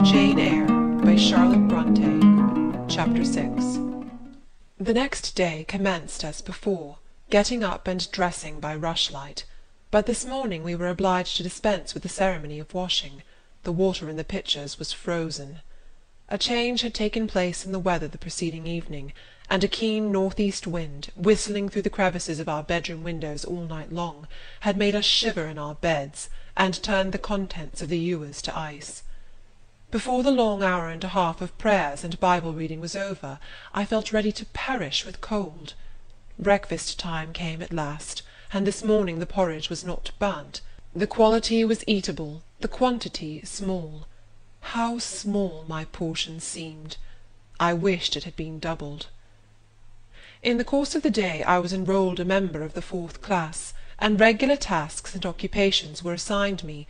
Jane Eyre by Charlotte Bronte. Chapter 6. The next day commenced as before, getting up and dressing by rushlight, but this morning we were obliged to dispense with the ceremony of washing. The water in the pitchers was frozen. A change had taken place in the weather the preceding evening, and a keen north-east wind, whistling through the crevices of our bedroom windows all night long, had made us shiver in our beds, and turned the contents of the ewers to ice. Before the long hour and a half of prayers and Bible reading was over, I felt ready to perish with cold. Breakfast time came at last, and this morning the porridge was not burnt. The quality was eatable, the quantity small. How small my portion seemed! I wished it had been doubled. In the course of the day I was enrolled a member of the 4th class, and regular tasks and occupations were assigned me.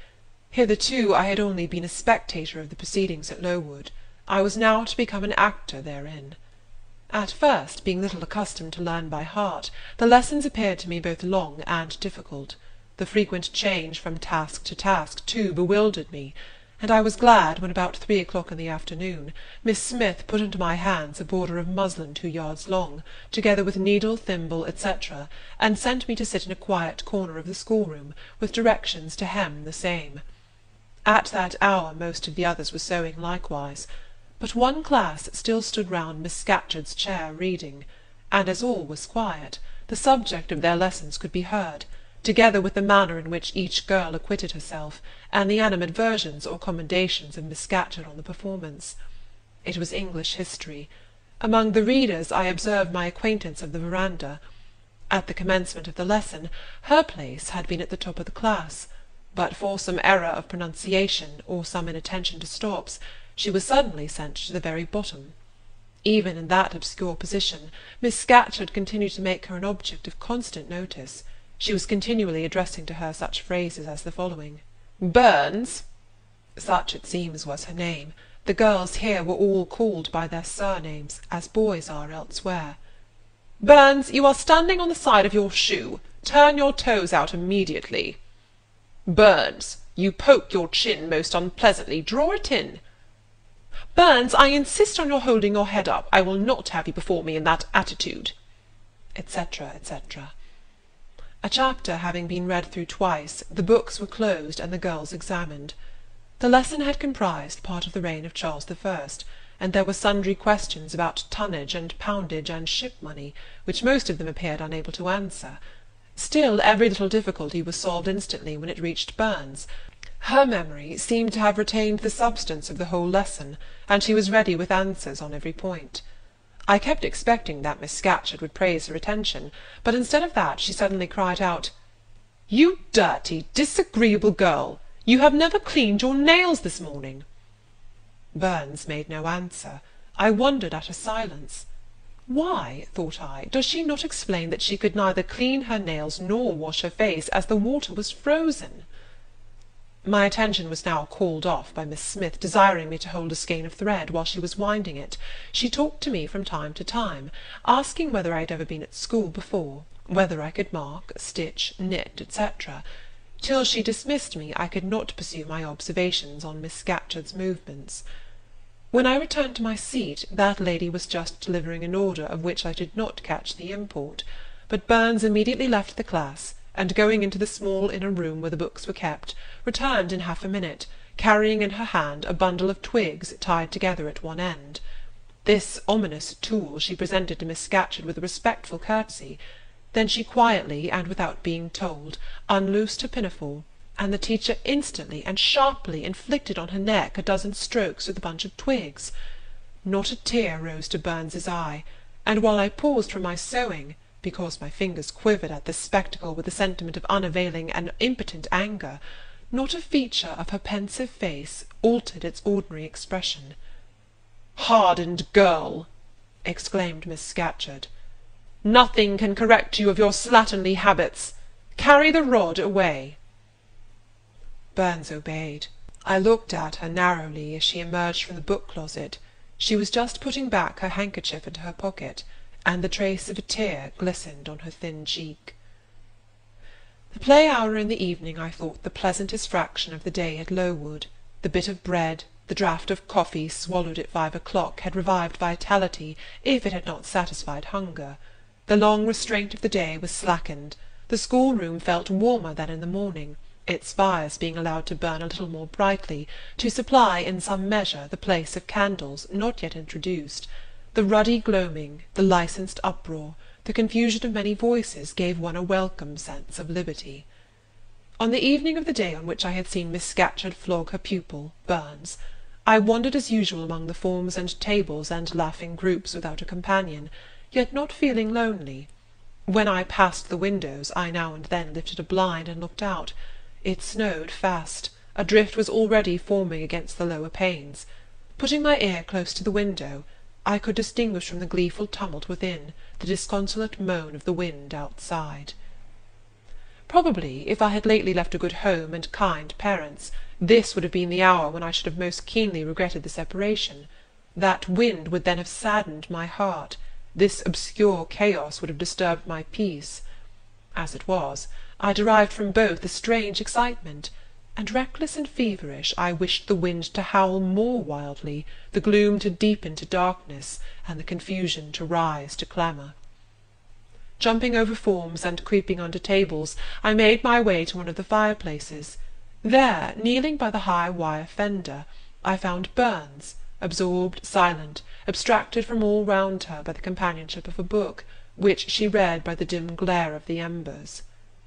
Hitherto I had only been a spectator of the proceedings at Lowood. I was now to become an actor therein. At first, being little accustomed to learn by heart, the lessons appeared to me both long and difficult. The frequent change from task to task, too, bewildered me, and I was glad when about 3 o'clock in the afternoon Miss Smith put into my hands a border of muslin 2 yards long, together with needle, thimble, etc., and sent me to sit in a quiet corner of the schoolroom, with directions to hem the same. At that hour most of the others were sewing likewise, but one class still stood round Miss Scatcherd's chair reading, and as all was quiet, the subject of their lessons could be heard, together with the manner in which each girl acquitted herself, and the animadversions or commendations of Miss Scatcherd on the performance. It was English history. Among the readers I observed my acquaintance of the veranda. At the commencement of the lesson her place had been at the top of the class, but for some error of pronunciation, or some inattention to stops, she was suddenly sent to the very bottom. Even in that obscure position, Miss Scatcherd continued to make her an object of constant notice. She was continually addressing to her such phrases as the following: "Burns," such it seems was her name. The girls here were all called by their surnames, as boys are elsewhere. "Burns, you are standing on the side of your shoe. Turn your toes out immediately." "Burns, you poke your chin most unpleasantly. Draw it in." "Burns, I insist on your holding your head up. I will not have you before me in that attitude," etc., etc. A chapter having been read through twice, the books were closed and the girls examined. The lesson had comprised part of the reign of Charles the, and there were sundry questions about tonnage and poundage and ship money, which most of them appeared unable to answer. Still every little difficulty was solved instantly when it reached Burns. Her memory seemed to have retained the substance of the whole lesson, and she was ready with answers on every point. I kept expecting that Miss Scatcherd would praise her attention, but instead of that she suddenly cried out, "You dirty, disagreeable girl! You have never cleaned your nails this morning." Burns made no answer. I wondered at her silence. Why, thought I, does she not explain that she could neither clean her nails nor wash her face, as the water was frozen? My attention was now called off by Miss Smith desiring me to hold a skein of thread while she was winding it. She talked to me from time to time, asking whether I had ever been at school before, whether I could mark, stitch, knit, etc. Till she dismissed me, I could not pursue my observations on Miss Scatcherd's movements. When I returned to my seat, that lady was just delivering an order of which I did not catch the import, but Burns immediately left the class, and going into the small inner room where the books were kept, returned in half a minute, carrying in her hand a bundle of twigs tied together at one end. This ominous tool she presented to Miss Scatcherd with a respectful courtesy. Then she quietly, and without being told, unloosed her pinafore, and the teacher instantly and sharply inflicted on her neck a dozen strokes with a bunch of twigs. Not a tear rose to Burns's eye, and while I paused from my sewing, because my fingers quivered at this spectacle with a sentiment of unavailing and impotent anger, not a feature of her pensive face altered its ordinary expression. "Hardened girl!" exclaimed Miss Scatcherd. "Nothing can correct you of your slatternly habits. Carry the rod away." Burns obeyed. I looked at her narrowly as she emerged from the book-closet. She was just putting back her handkerchief into her pocket, and the trace of a tear glistened on her thin cheek. The play hour in the evening I thought the pleasantest fraction of the day at Lowood. The bit of bread, the draught of coffee swallowed at 5 o'clock had revived vitality, if it had not satisfied hunger. The long restraint of the day was slackened. The schoolroom felt warmer than in the morning, its fires being allowed to burn a little more brightly, to supply in some measure the place of candles not yet introduced. The ruddy gloaming, the licensed uproar, the confusion of many voices gave one a welcome sense of liberty. On the evening of the day on which I had seen Miss Scatcherd flog her pupil, Burns, I wandered as usual among the forms and tables and laughing groups without a companion, yet not feeling lonely. When I passed the windows, I now and then lifted a blind and looked out. It snowed fast. A drift was already forming against the lower panes. Putting my ear close to the window, I could distinguish from the gleeful tumult within the disconsolate moan of the wind outside. Probably, if I had lately left a good home and kind parents, this would have been the hour when I should have most keenly regretted the separation. That wind would then have saddened my heart. This obscure chaos would have disturbed my peace. As it was, I derived from both a strange excitement, and reckless and feverish I wished the wind to howl more wildly, the gloom to deepen to darkness, and the confusion to rise to clamour. Jumping over forms and creeping under tables, I made my way to one of the fireplaces. There, kneeling by the high wire fender, I found Burns, absorbed, silent, abstracted from all round her by the companionship of a book, which she read by the dim glare of the embers.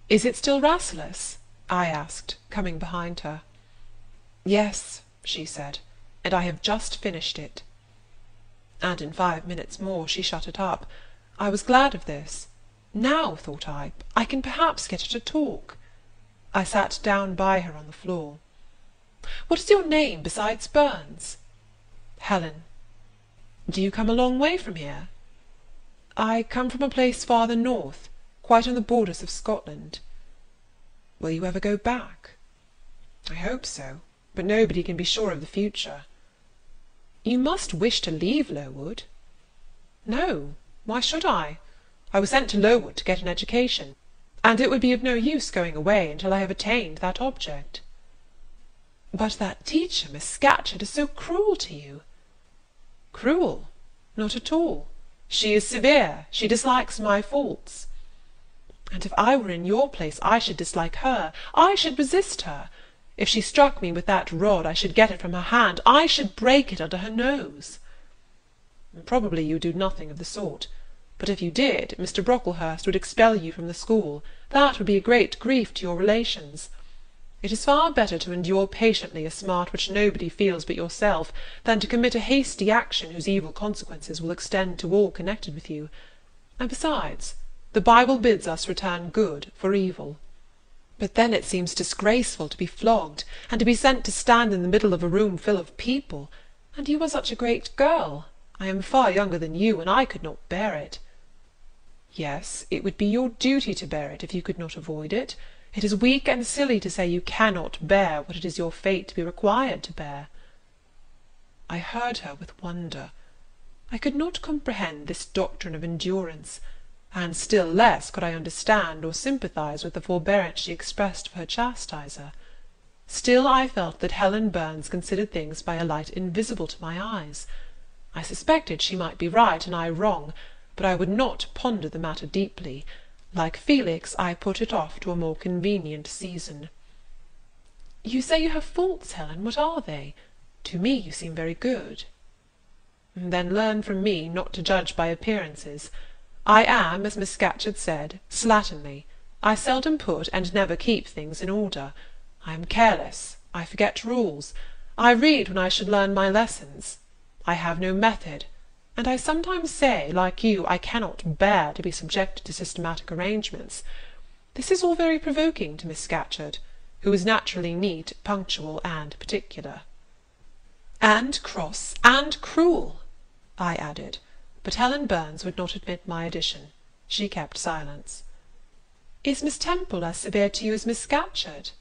"Is it still Rasselas?" I asked, coming behind her. "Yes," she said, "and I have just finished it." And in 5 minutes more she shut it up. I was glad of this. Now, thought I can perhaps get her to talk. I sat down by her on the floor. "What is your name besides Burns?" "Helen." "Do you come a long way from here?" "I come from a place farther north, quite on the borders of Scotland." "Will you ever go back?" "I hope so, but nobody can be sure of the future." "You must wish to leave Lowood." "No, why should I? I was sent to Lowood to get an education, and it would be of no use going away until I have attained that object." "But that teacher, Miss Scatcherd, is so cruel to you." "Cruel? Not at all. She is severe. She dislikes my faults." "And if I were in your place I should dislike her. I should resist her. If she struck me with that rod I should get it from her hand. I should break it under her nose." "Probably you do nothing of the sort. But if you did, Mr. Brocklehurst would expel you from the school. That would be a great grief to your relations. It is far better to endure patiently a smart which nobody feels but yourself, than to commit a hasty action whose evil consequences will extend to all connected with you. And besides, the Bible bids us return good for evil. But then it seems disgraceful to be flogged, and to be sent to stand in the middle of a room full of people. And you are such a great girl. I am far younger than you, and I could not bear it." "Yes, it would be your duty to bear it, if you could not avoid it. It is weak and silly to say you cannot bear what it is your fate to be required to bear." I heard her with wonder. I could not comprehend this doctrine of endurance, and still less could I understand or sympathize with the forbearance she expressed for her chastiser. Still I felt that Helen Burns considered things by a light invisible to my eyes. I suspected she might be right and I wrong, but I would not ponder the matter deeply. Like Felix, I put it off to a more convenient season. "You say you have faults, Helen. What are they? To me you seem very good." "Then learn from me not to judge by appearances. I am, as Miss Scatcherd said, slatternly. I seldom put and never keep things in order. I am careless. I forget rules. I read when I should learn my lessons. I have no method, and I sometimes say, like you, I cannot bear to be subjected to systematic arrangements. This is all very provoking to Miss Scatcherd, who is naturally neat, punctual, and particular." "And cross, and cruel," I added, but Helen Burns would not admit my addition. She kept silence. "Is Miss Temple as severe to you as Miss Scatcherd?"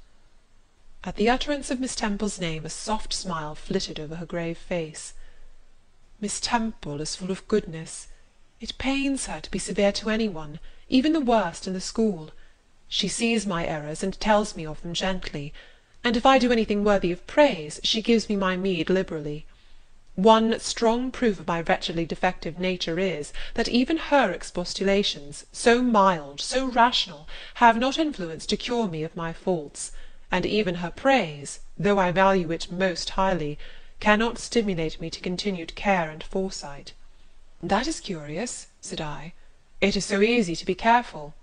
At the utterance of Miss Temple's name a soft smile flitted over her grave face. "Miss Temple is full of goodness. It pains her to be severe to any one, even the worst in the school. She sees my errors, and tells me of them gently, and if I do anything worthy of praise, she gives me my meed liberally. One strong proof of my wretchedly defective nature is, that even her expostulations, so mild, so rational, have not influence to cure me of my faults, and even her praise, though I value it most highly, cannot stimulate me to continued care and foresight. "That is curious," said I. "It is so easy to be careful."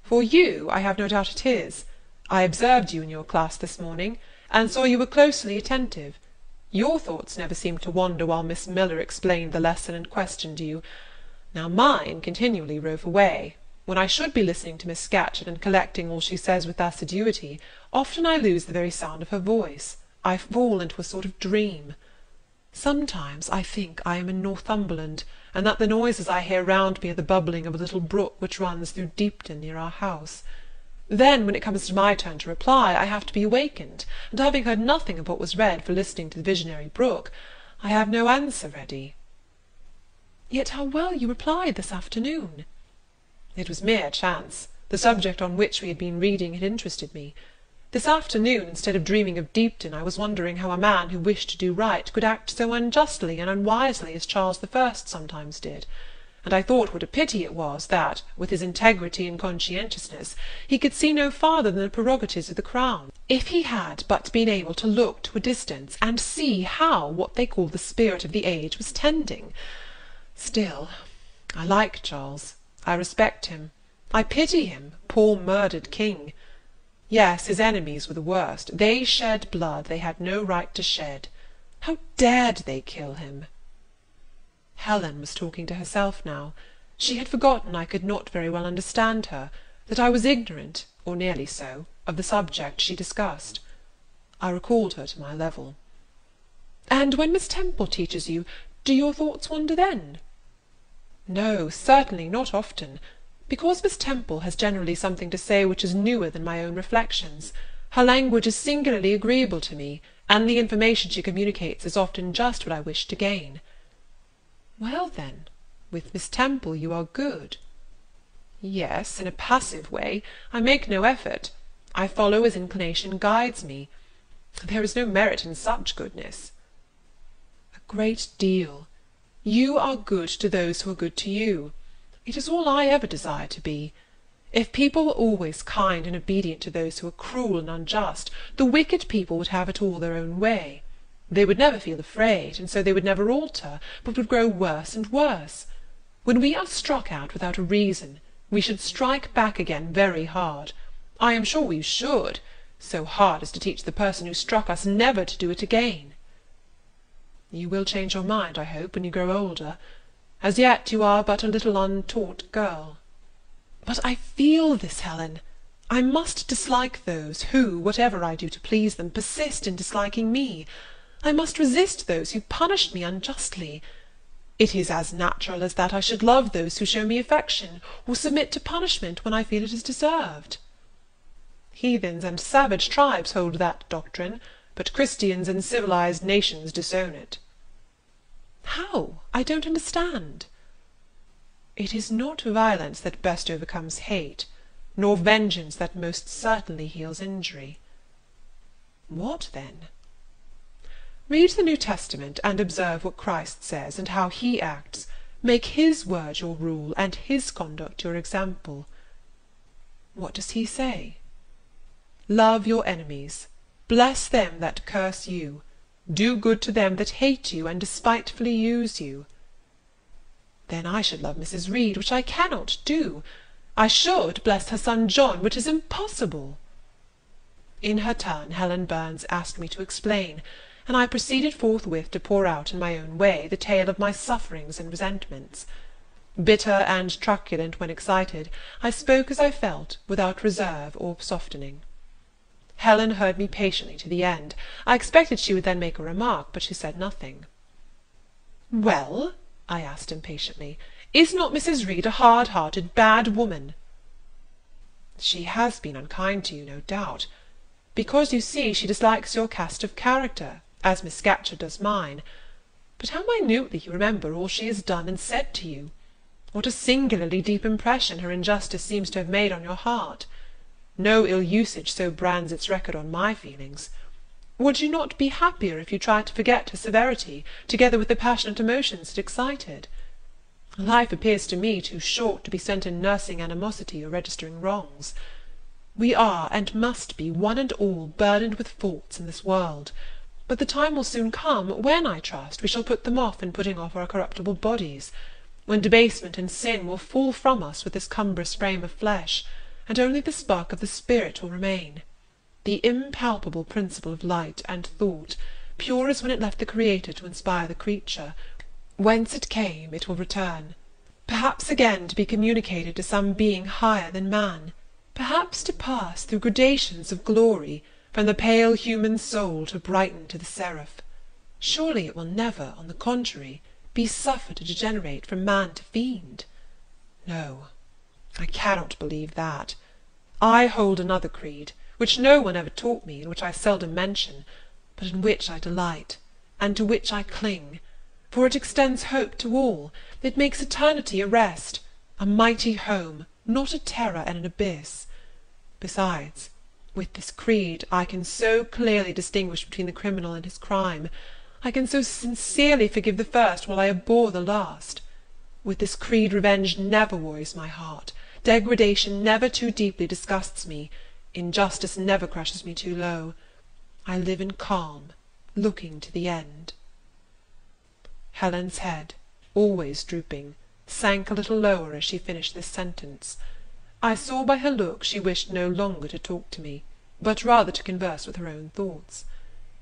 "For you, I have no doubt it is. I observed you in your class this morning, and saw you were closely attentive. Your thoughts never seemed to wander while Miss Miller explained the lesson and questioned you. Now mine continually rove away. When I should be listening to Miss Scatcherd and collecting all she says with assiduity, often I lose the very sound of her voice. I fall into a sort of dream. Sometimes I think I am in Northumberland, and that the noises I hear round me are the bubbling of a little brook which runs through Deepden near our house. Then, when it comes to my turn to reply, I have to be awakened, and having heard nothing of what was read for listening to the visionary brook, I have no answer ready." "Yet how well you replied this afternoon!" "It was mere chance. The subject on which we had been reading had interested me. This afternoon, instead of dreaming of Deepden, I was wondering how a man who wished to do right could act so unjustly and unwisely as Charles I sometimes did, and I thought what a pity it was that, with his integrity and conscientiousness, he could see no farther than the prerogatives of the crown. If he had but been able to look to a distance, and see how what they call the spirit of the age was tending. Still, I like Charles. I respect him. I pity him, poor murdered king. Yes, his enemies were the worst. They shed blood they had no right to shed. How dared they kill him?" Helen was talking to herself now. She had forgotten I could not very well understand her, that I was ignorant, or nearly so, of the subject she discussed. I recalled her to my level. "And when Miss Temple teaches you, do your thoughts wander then?" "No, certainly, not often. Because Miss Temple has generally something to say which is newer than my own reflections. Her language is singularly agreeable to me, and the information she communicates is often just what I wish to gain." "Well, then, with Miss Temple you are good." "Yes, in a passive way. I make no effort. I follow as inclination guides me. There is no merit in such goodness." "A great deal. You are good to those who are good to you. It is all I ever desire to be. If people were always kind and obedient to those who are cruel and unjust, the wicked people would have it all their own way. They would never feel afraid, and so they would never alter, but would grow worse and worse. When we are struck at without a reason, we should strike back again very hard. I am sure we should, so hard as to teach the person who struck us never to do it again." "You will change your mind, I hope, when you grow older. As yet you are but a little untaught girl." "But I feel this, Helen. I must dislike those who, whatever I do to please them, persist in disliking me. I must resist those who punish me unjustly. It is as natural as that I should love those who show me affection, or submit to punishment when I feel it is deserved." "Heathens and savage tribes hold that doctrine, but Christians and civilized nations disown it." "How? I don't understand." "It is not violence that best overcomes hate, nor vengeance that most certainly heals injury." "What then?" "Read the New Testament, and observe what Christ says, and how he acts. Make his word your rule, and his conduct your example." "What does he say?" "Love your enemies. Bless them that curse you. Do good to them that hate you, and despitefully use you." "Then I should love Mrs. Reed, which I cannot do. I should bless her son John, which is impossible." In her turn Helen Burns asked me to explain, and I proceeded forthwith to pour out in my own way the tale of my sufferings and resentments. Bitter and truculent when excited, I spoke as I felt, without reserve or softening. Helen heard me patiently to the end. I expected she would then make a remark, but she said nothing. "Well?" I asked impatiently, "is not Mrs. Reed a hard-hearted, bad woman?" "She has been unkind to you, no doubt, because, you see, she dislikes your cast of character, as Miss Scatcherd does mine. But how minutely you remember all she has done and said to you! What a singularly deep impression her injustice seems to have made on your heart! No ill usage so brands its record on my feelings. Would you not be happier if you tried to forget her severity, together with the passionate emotions it excited? Life appears to me too short to be spent in nursing animosity or registering wrongs. We are, and must be, one and all, burdened with faults in this world, but the time will soon come when, I trust, we shall put them off in putting off our corruptible bodies, when debasement and sin will fall from us with this cumbrous frame of flesh, and only the spark of the spirit will remain. The impalpable principle of light and thought, pure as when it left the Creator to inspire the creature, whence it came it will return, perhaps again to be communicated to some being higher than man, perhaps to pass through gradations of glory, from the pale human soul to brighten to the seraph. Surely it will never, on the contrary, be suffered to degenerate from man to fiend. No, I cannot believe that. I hold another creed, which no one ever taught me, and which I seldom mention, but in which I delight, and to which I cling, for it extends hope to all, it makes eternity a rest, a mighty home, not a terror and an abyss. Besides, with this creed I can so clearly distinguish between the criminal and his crime, I can so sincerely forgive the first while I abhor the last. With this creed revenge never worries my heart, degradation never too deeply disgusts me, injustice never crushes me too low. I live in calm, looking to the end. Helen's head, always drooping, sank a little lower as she finished this sentence. I saw by her look she wished no longer to talk to me, but rather to converse with her own thoughts.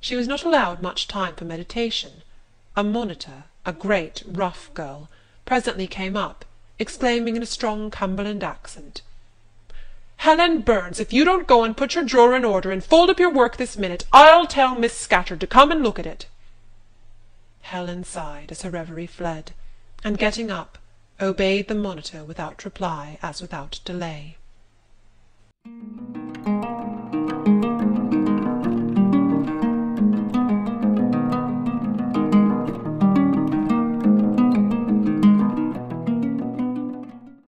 She was not allowed much time for meditation. A monitor, a great rough girl, presently came up, exclaiming in a strong Cumberland accent, "Helen Burns, if you don't go and put your drawer in order and fold up your work this minute, I'll tell Miss Scatcherd to come and look at it." Helen sighed as her reverie fled, and getting up, obeyed the monitor without reply as without delay.